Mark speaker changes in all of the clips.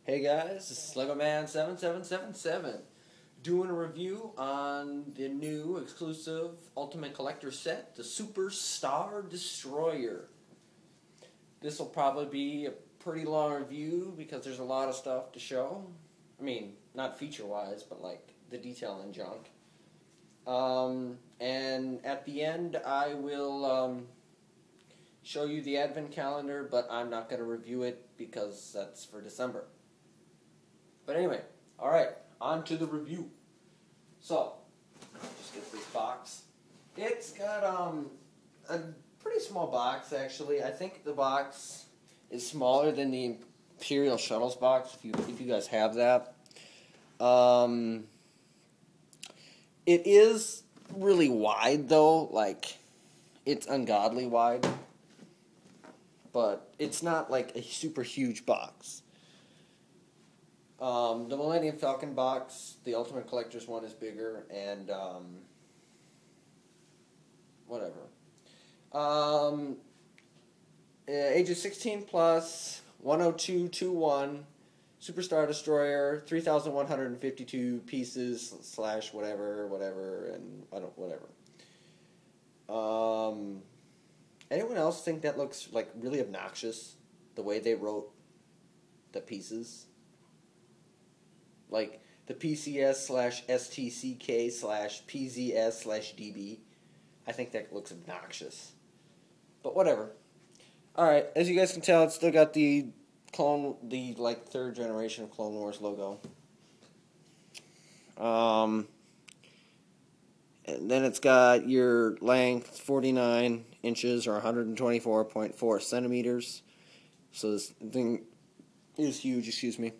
Speaker 1: Hey guys, this is LegoMan7777 doing a review on the new exclusive Ultimate Collector set, the Super Star Destroyer. This will probably be a pretty long review because there's a lot of stuff to show. I mean, not feature-wise, but like the detail and junk. And at the end, I will show you the advent calendar, but I'm not going to review it because that's for December. But anyway, alright, on to the review. So, just get this box. It's got a pretty small box, actually. I think the box is smaller than the Imperial Shuttles box, if you guys have that. It is really wide, though. Like, it's ungodly wide. But it's not like a super huge box. The Millennium Falcon box, the Ultimate Collector's one, is bigger, and whatever. Ages 16 plus, 10221, Super Star Destroyer, 3,152 pieces / whatever, and whatever. Anyone else think that looks like really obnoxious? The way they wrote the pieces? Like the PCS / STCK / PZS / DB. I think that looks obnoxious. But whatever. Alright, as you guys can tell, it's still got the third generation of Clone Wars logo. And then it's got your length, 49 inches or 124.4 centimeters. So this thing is huge, excuse me.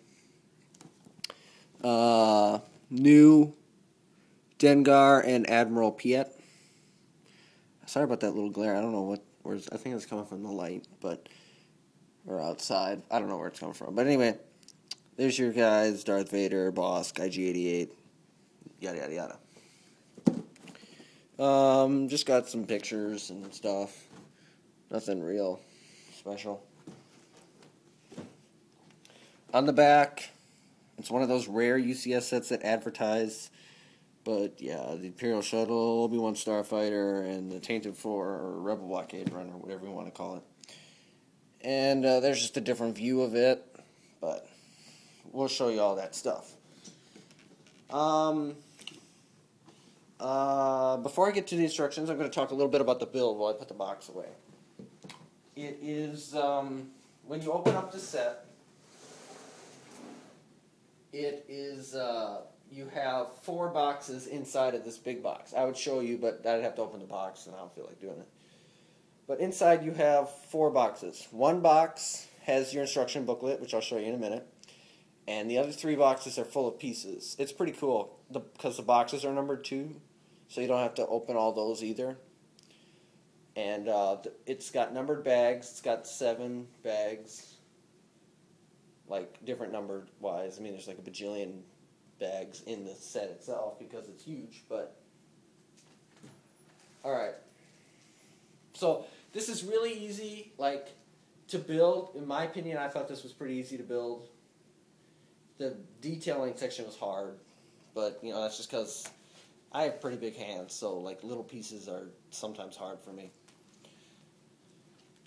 Speaker 1: New Dengar and Admiral Piett. Sorry about that little glare. I don't know where's. I think it's coming from the light, or outside. I don't know where it's coming from. But anyway, there's your guys: Darth Vader, Bossk, IG-88, yada yada yada. Just got some pictures and stuff. Nothing real special. On the back, it's one of those rare UCS sets that advertise. But yeah, the Imperial Shuttle, Obi-Wan Starfighter, and the Tainted 4 or Rebel Blockade Runner, whatever you want to call it. And there's just a different view of it, but we'll show you all that stuff. Before I get to the instructions, I'm going to talk a little bit about the build while I put the box away. It is, when you open up the set, it is, you have 4 boxes inside of this big box. I would show you, but I'd have to open the box, and I don't feel like doing it. But inside you have 4 boxes. One box has your instruction booklet, which I'll show you in a minute. And the other 3 boxes are full of pieces. It's pretty cool, because the boxes are numbered 2, so you don't have to open all those either. And it's got numbered bags. It's got 7 bags, like different numbered wise. I mean, there's like a bajillion bags in the set itself because it's huge, but alright. So this is really easy to build. In my opinion, I thought this was pretty easy to build. The detailing section was hard, but that's just because I have pretty big hands, so little pieces are sometimes hard for me.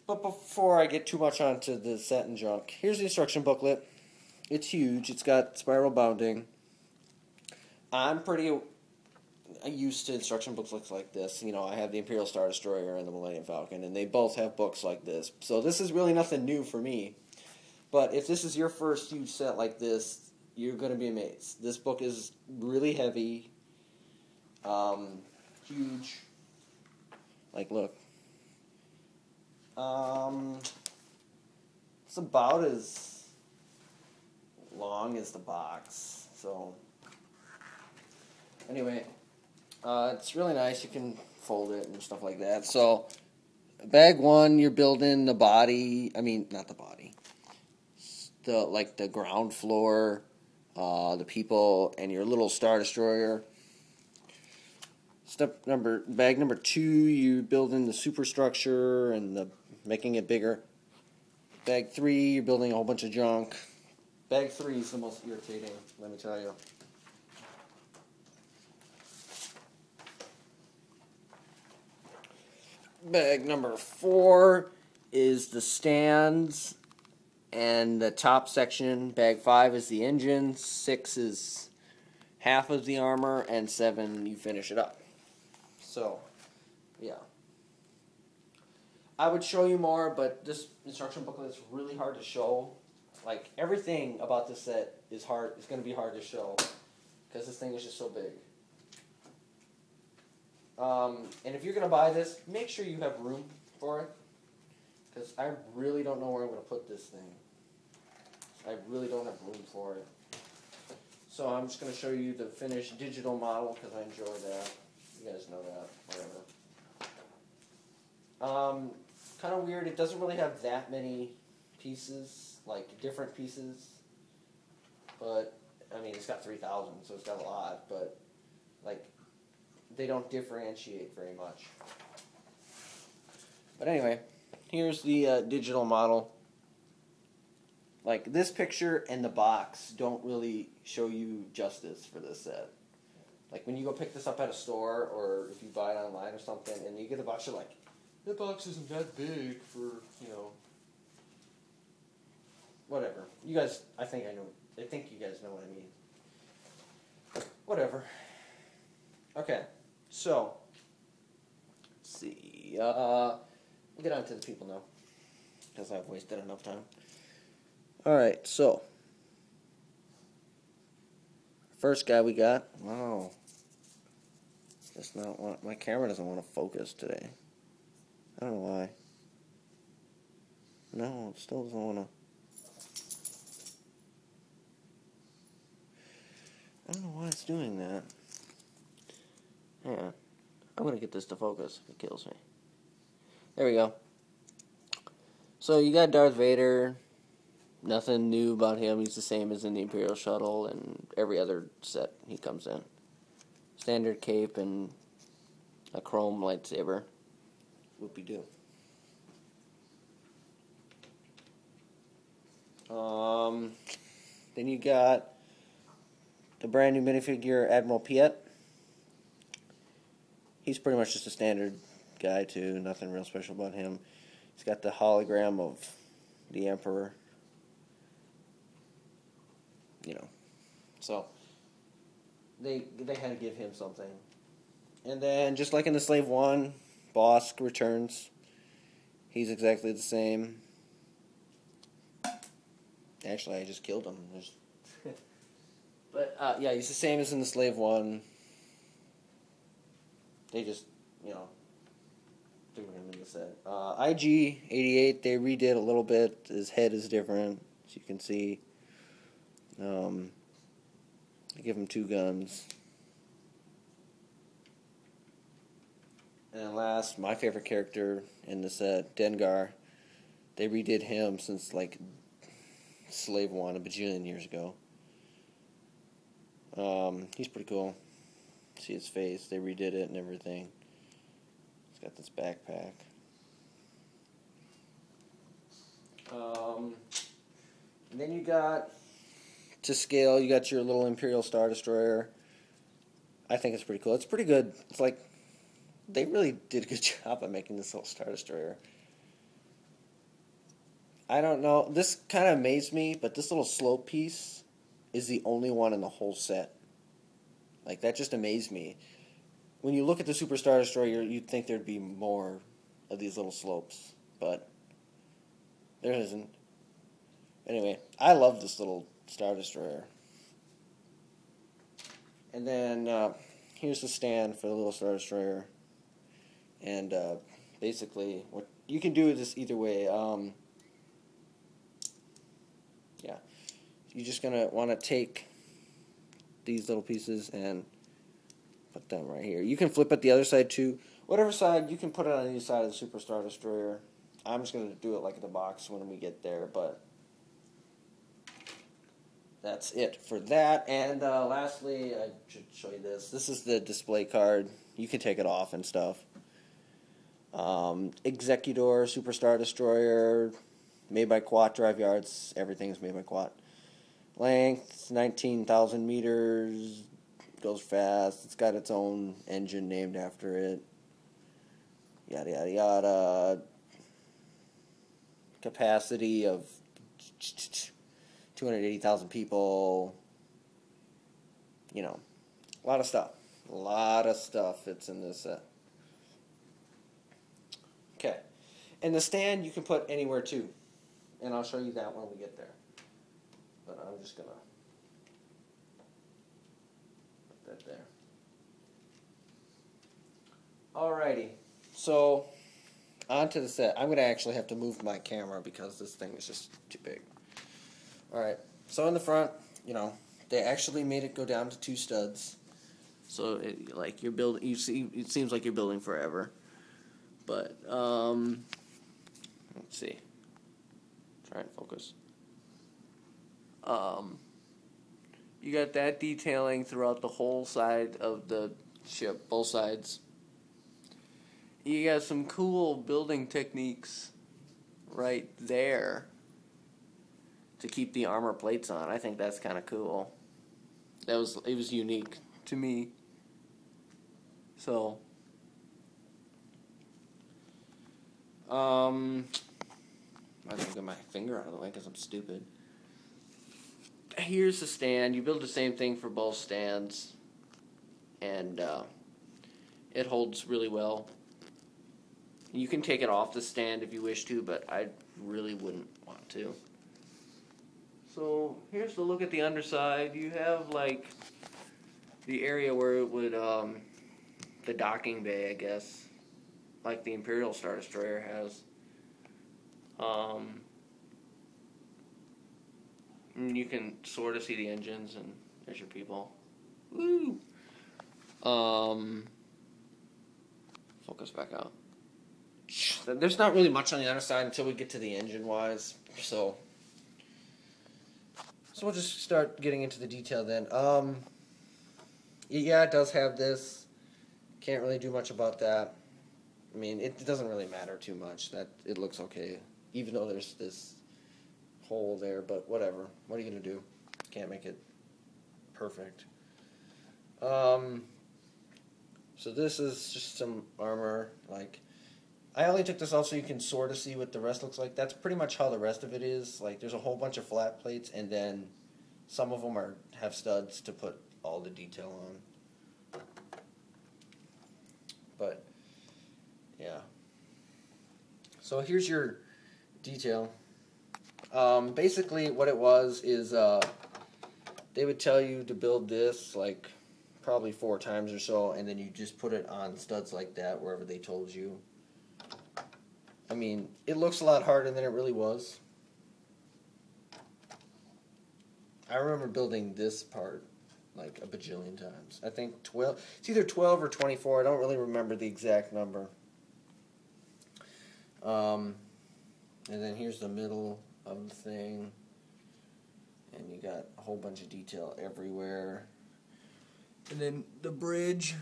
Speaker 1: But before I get too much onto the set and junk, here's the instruction booklet. It's huge. It's got spiral bounding. I'm pretty used to instruction books like this. I have the Imperial Star Destroyer and the Millennium Falcon, and they both have books like this. So this is really nothing new for me. But if this is your first huge set like this, you're going to be amazed. This book is really heavy, huge. Look. It's about as long as the box. So anyway, it's really nice. You can fold it and stuff like that. So, bag 1, you're building the body. I mean, not the body. The ground floor, the people, and your little Star Destroyer. Bag number 2, you're building the superstructure and making it bigger. Bag 3, you're building a whole bunch of junk. Bag 3 is the most irritating, let me tell you. Bag number 4 is the stands and the top section. Bag 5 is the engine. 6 is half of the armor, and 7 you finish it up. So, yeah. I would show you more, but this instruction booklet is really hard to show. Like, everything about this set is hard. It's going to be hard to show because this thing is just so big. And if you're going to buy this, make sure you have room for it, because I really don't know where I'm going to put this thing. I really don't have room for it. So I'm just going to show you the finished digital model because I enjoy that. You guys know that, whatever. Kind of weird, it doesn't really have that many pieces, like different pieces. But, I mean, it's got 3,000, so it's got a lot, but, like, they don't differentiate very much. But anyway, here's the digital model. Like, this picture and the box don't really show you justice for this set. Like, when you go pick this up at a store, or if you buy it online or something, and you get the box, you're like, that box isn't that big for, you know, whatever. You guys, I think you guys know what I mean. Whatever. Okay, so, let's see, we'll get on to the people now, because I've wasted enough time. Alright, so, first guy we got, wow, just not want, my camera doesn't want to focus today. I don't know why. No, it still doesn't want to. I don't know why it's doing that. Yeah, I'm going to get this to focus if it kills me. There we go. So you got Darth Vader. Nothing new about him. He's the same as in the Imperial Shuttle and every other set he comes in. Standard cape and a chrome lightsaber. Whoopie-doo. Then you got the brand new minifigure Admiral Piett. He's pretty much just a standard guy too. Nothing real special about him. He's got the hologram of the Emperor. You know, so they had to give him something. And then, just like in the Slave 1, Bossk returns. He's exactly the same. Actually, I just killed him. But, yeah, he's the same as in the Slave 1. They just, you know, threw him in the set. IG-88, they redid a little bit. His head is different, as you can see. They give him 2 guns. And then last, my favorite character in the set, Dengar. They redid him since, like, Slave 1 a bajillion years ago. He's pretty cool. See his face. They redid it and everything. He's got this backpack. And then you got, to scale, you got your little Imperial Star Destroyer. I think it's pretty cool. It's pretty good. It's like, they really did a good job of making this little Star Destroyer. I don't know. This kind of amazed me, but this little slope piece is the only one in the whole set. Like, that just amazed me. When you look at the Super Star Destroyer, you'd think there'd be more of these little slopes, but there isn't. Anyway, I love this little Star Destroyer. And then, here's the stand for the little Star Destroyer. And, basically, what you can do this either way. Yeah. You're just going to want to take these little pieces and put them right here. You can flip it the other side, too. Whatever side, you can put it on either side of the Super Star Destroyer. I'm just going to do it like the box when we get there, but that's it for that. And lastly, I should show you this. This is the display card. You can take it off and stuff. Executor, Super Star Destroyer, made by Quat Drive Yards. Everything's made by Quat. Length 19,000 meters. Goes fast. It's got its own engine named after it. Yada yada yada. Capacity of 280,000 people. You know, a lot of stuff. A lot of stuff fits in this set. Okay. And the stand you can put anywhere too. And I'll show you that when we get there. But I'm just going to put that there. Alrighty. So, onto the set. I'm going to actually have to move my camera because this thing is just too big. Alright. So in the front, you know, they actually made it go down to 2 studs. So, like, you're building, you see, it seems like you're building forever. But, let's see. Try and focus. You got that detailing throughout the whole side of the ship, both sides. You got some cool building techniques right there to keep the armor plates on. I think that's kind of cool. It was unique to me. So, I didn't get my finger out of the way because I'm stupid. Here's the stand. You build the same thing for both stands, and it holds really well. You can take it off the stand if you wish to, but I really wouldn't want to. So here's the look at the underside. You have like the area where it would, the docking bay, I guess, like the Imperial Star Destroyer has. And you can sort of see the engines, and there's your people. Woo! Focus back out. There's not really much on the underside until we get to the engine-wise, so we'll just start getting into the detail then. Yeah, it does have this. Can't really do much about that. I mean, it doesn't really matter too much. That it looks okay, even though there's this hole there, but whatever. What are you going to do? Can't make it perfect. So this is just some armor. Like, I only took this off so you can sort of see what the rest looks like. That's pretty much how the rest of it is. Like, there's a whole bunch of flat plates, and then some of them have studs to put all the detail on. But, yeah. So here's your detail. Basically what it was is they would tell you to build this like probably 4 times or so, and then you just put it on studs like that wherever they told you. I mean, it looks a lot harder than it really was. I remember building this part like a bajillion times. I think 12, it's either 12 or 24, I don't really remember the exact number. And then here's the middle of the thing, and you got a whole bunch of detail everywhere. And then the bridge,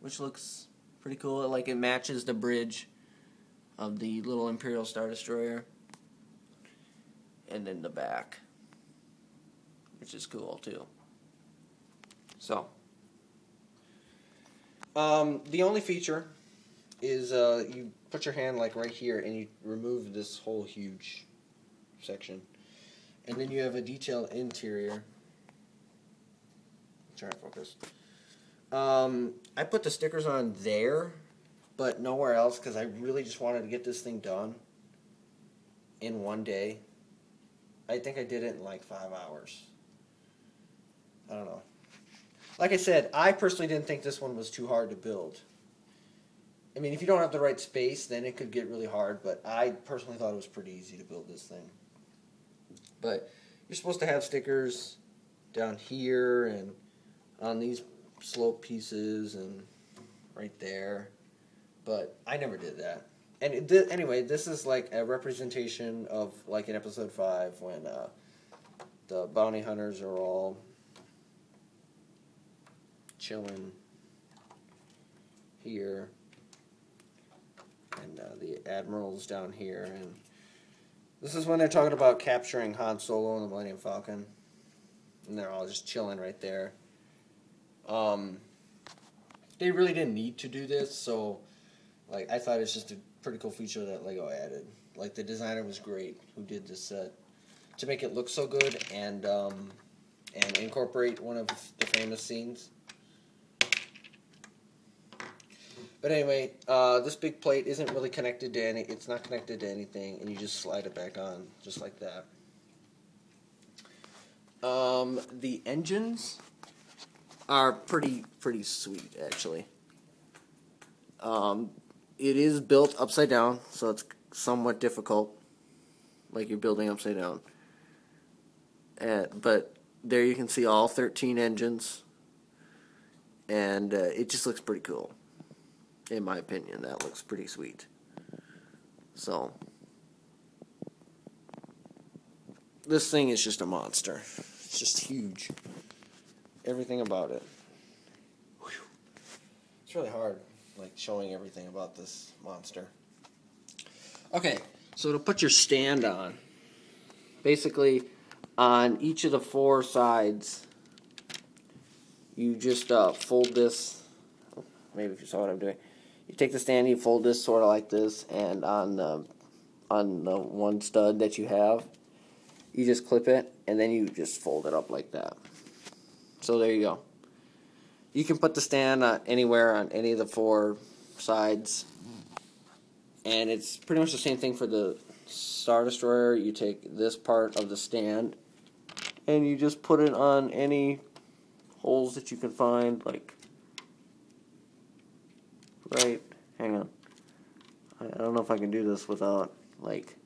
Speaker 1: which looks pretty cool. Like, it matches the bridge of the little Imperial Star Destroyer. And then the back, which is cool too. So, the only feature is you put your hand like right here and you remove this whole huge section. And then you have a detailed interior. Try and focus. I put the stickers on there, but nowhere else because I really just wanted to get this thing done in one day. I think I did it in like 5 hours. I don't know. Like I said, I personally didn't think this one was too hard to build. I mean, if you don't have the right space, then it could get really hard, but I personally thought it was pretty easy to build this thing. But you're supposed to have stickers down here and on these slope pieces and right there, but I never did that. And anyway, this is like a representation of like in episode 5 when the bounty hunters are all chilling here, and the admiral's down here, and This is when they're talking about capturing Han Solo and the Millennium Falcon. And they're all just chilling right there. They really didn't need to do this, so like I thought it's just a pretty cool feature that LEGO added. Like the designer was great who did this set to make it look so good and incorporate one of the famous scenes. But anyway, this big plate isn't really connected to it's not connected to anything, and you just slide it back on just like that. The engines are pretty sweet, actually. It is built upside down, so it's somewhat difficult, like you're building upside down. But there you can see all 13 engines, and it just looks pretty cool. In my opinion, that looks pretty sweet. So, this thing is just a monster. It's just huge. Everything about it. Whew. It's really hard, like, showing everything about this monster. Okay, so to put your stand on, basically, on each of the 4 sides, you just fold this. Maybe if you saw what I'm doing. You take the stand, you fold this sort of like this, and on the one stud that you have, you just clip it, and then you just fold it up like that. So there you go. You can put the stand anywhere on any of the 4 sides, and it's pretty much the same thing for the Star Destroyer. You take this part of the stand, and you just put it on any holes that you can find, like right, hang on. I don't know if I can do this without, like,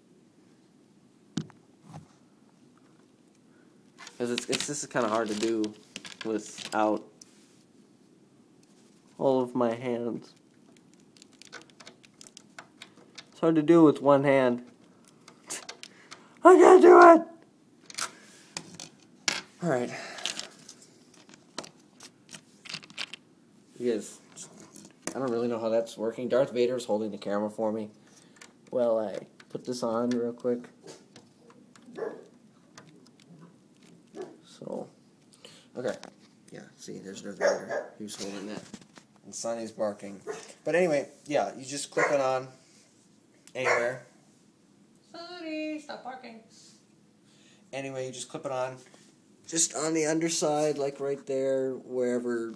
Speaker 1: because this is kind of hard to do without all of my hands. It's hard to do with one hand. I can't do it! Alright. You guys, I don't really know how that's working. Darth Vader is holding the camera for me. Well, I put this on real quick. So, okay. Yeah, see, there's Darth Vader. He was holding that. And Sonny's barking. But anyway, yeah, you just clip it on anywhere. Sonny, stop barking. Anyway, you just clip it on. Just on the underside, like right there, wherever,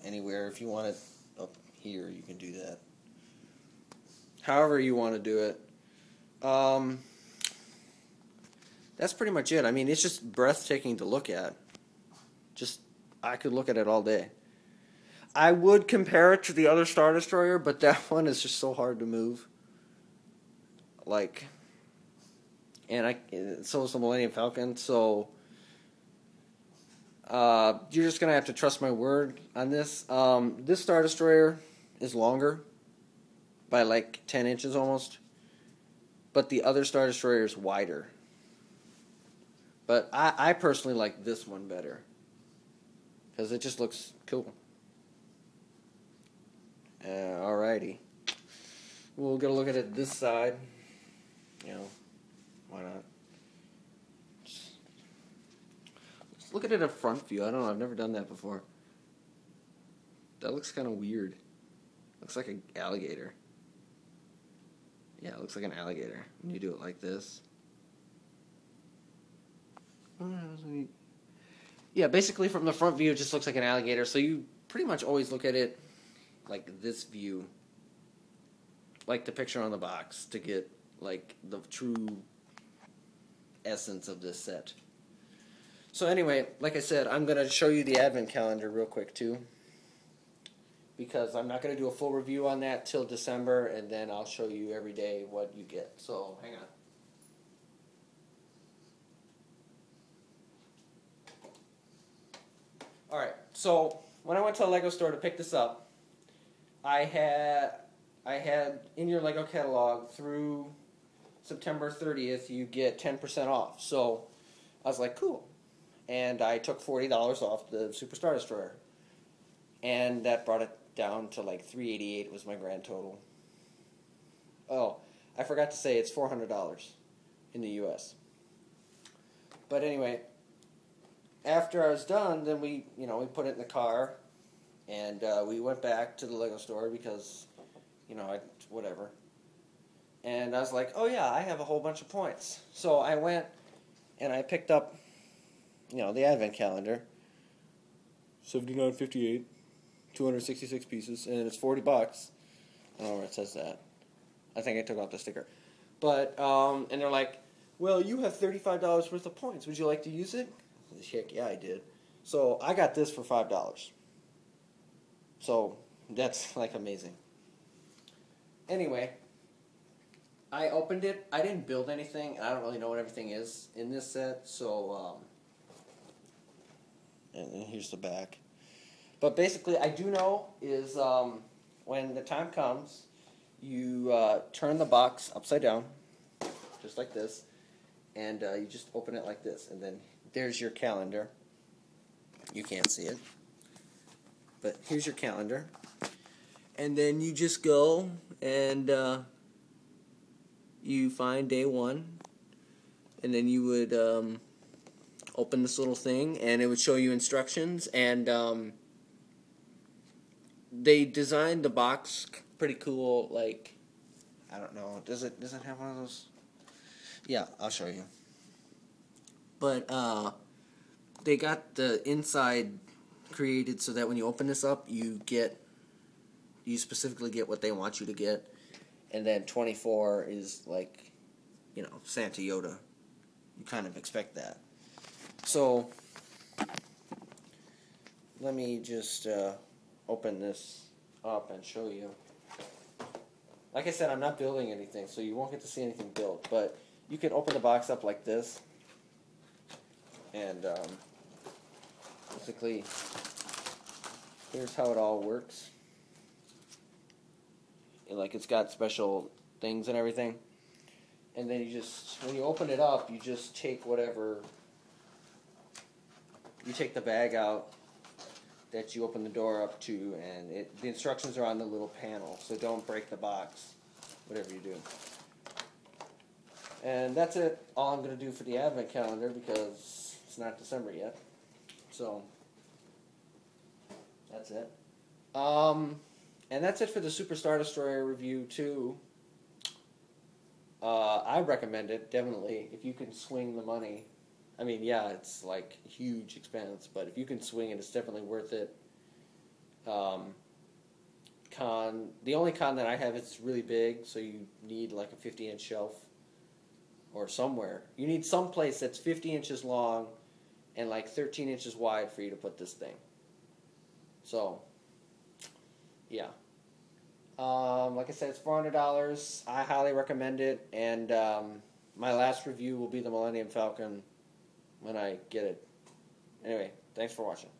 Speaker 1: anywhere. If you want it up here, you can do that. However you want to do it. That's pretty much it. I mean, it's just breathtaking to look at. I could look at it all day. I would compare it to the other Star Destroyer, but that one is just so hard to move. Like, and so is the Millennium Falcon, so you're just going to have to trust my word on this. This Star Destroyer is longer by like 10 inches almost, but the other Star Destroyer is wider. But I personally like this one better because it just looks cool. Alrighty. We'll get a look at it this side. You know, why not? Let's look at it at front view. I don't know. I've never done that before. That looks kind of weird. Looks like an alligator. Yeah, it looks like an alligator when you do it like this. Yeah, basically from the front view, it just looks like an alligator. So you pretty much always look at it like this view, like the picture on the box, to get like the true essence of this set. So anyway, like I said, I'm going to show you the advent calendar real quick too, because I'm not going to do a full review on that till December, and then I'll show you every day what you get. So hang on. Alright, so when I went to the Lego store to pick this up, I had in your Lego catalog through September 30th, you get 10% off. So I was like, cool. And I took $40 off the Super Star Destroyer. And that brought it down to like $388 was my grand total. Oh, I forgot to say it's $400. in the U.S. But anyway, after I was done, then we put it in the car, and we went back to the Lego store because, whatever. And I was like, oh yeah, I have a whole bunch of points. So I went and I picked up, the advent calendar. $79.58, 266 pieces, and it's $40. I don't know where it says that. I think I took out the sticker. But, and they're like, well, you have $35 worth of points. Would you like to use it? Heck yeah, I did. So I got this for $5. So that's like amazing. Anyway, I opened it. I didn't build anything, and I don't really know what everything is in this set. So, and here's the back. But basically, I do know is when the time comes, you turn the box upside down, just like this, and you just open it like this, and then there's your calendar. You can't see it, but here's your calendar. And then you just go and you find day 1, and then you would open this little thing, and it would show you instructions, and they designed the box pretty cool, like, I don't know, does it have one of those? Yeah, I'll show you. But they got the inside created so that when you open this up, you specifically get what they want you to get. And then 24 is like, Santa Yoda. You kind of expect that. So, let me just open this up and show you. Like I said, I'm not building anything, so you won't get to see anything built. But you can open the box up like this. And basically, here's how it all works. Like, it's got special things and everything. And then when you open it up, you just take whatever, you take the bag out that you open the door up to, and the instructions are on the little panel, so don't break the box, whatever you do. And that's it, all I'm going to do for the advent calendar, because it's not December yet. So, that's it. And that's it for the Super Star Destroyer review, too. I recommend it, definitely, if you can swing the money. I mean, yeah, it's like a huge expense, but if you can swing it, it's definitely worth it. The only con that I have, it's really big, so you need like a 50-inch shelf or somewhere. You need some place that's 50 inches long and like 13 inches wide for you to put this thing. So, yeah. Like I said, it's $400. I highly recommend it, and my last review will be the Millennium Falcon when I get it. Anyway, thanks for watching.